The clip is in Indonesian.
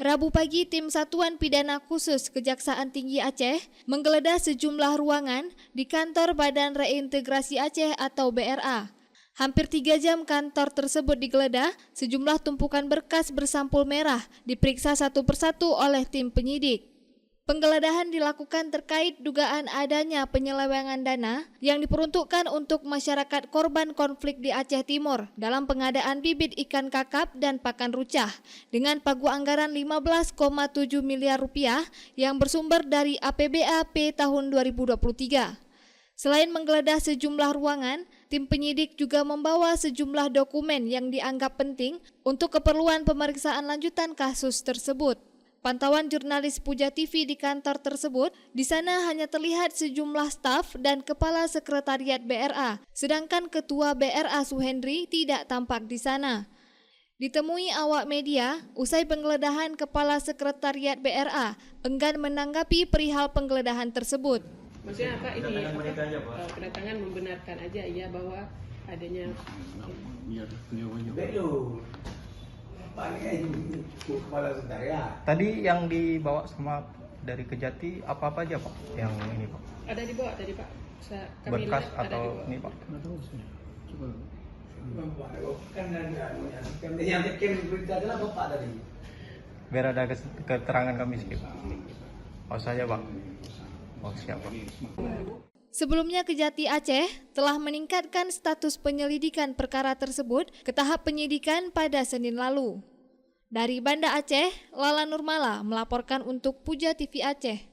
Rabu pagi, tim Satuan Pidana Khusus Kejaksaan Tinggi Aceh menggeledah sejumlah ruangan di kantor Badan Reintegrasi Aceh atau BRA. Hampir 3 jam kantor tersebut digeledah, sejumlah tumpukan berkas bersampul merah diperiksa satu persatu oleh tim penyidik. Penggeledahan dilakukan terkait dugaan adanya penyelewengan dana yang diperuntukkan untuk masyarakat korban konflik di Aceh Timur dalam pengadaan bibit ikan kakap dan pakan rucah dengan pagu anggaran 15,7 miliar rupiah yang bersumber dari APBAP tahun 2023. Selain menggeledah sejumlah ruangan, tim penyidik juga membawa sejumlah dokumen yang dianggap penting untuk keperluan pemeriksaan lanjutan kasus tersebut. Pantauan jurnalis Puja TV di kantor tersebut, di sana hanya terlihat sejumlah staf dan kepala sekretariat BRA, sedangkan ketua BRA Suhendri tidak tampak di sana. Ditemui awak media, usai penggeledahan kepala sekretariat BRA enggan menanggapi perihal penggeledahan tersebut. Maksudnya apa ini? Kedatangan membenarkan aja ya bahwa adanya. Tadi yang dibawa sama dari Kejati apa aja Pak? Yang ini Pak? Ada dibawa tadi Pak. Berkas atau ini Pak? Biar ada keterangan kami sedikit. Oh saja Pak. Oh siap Pak. Sebelumnya Kejati Aceh telah meningkatkan status penyelidikan perkara tersebut ke tahap penyidikan pada Senin lalu. Dari Banda Aceh, Lala Nurmala melaporkan untuk Puja TV Aceh.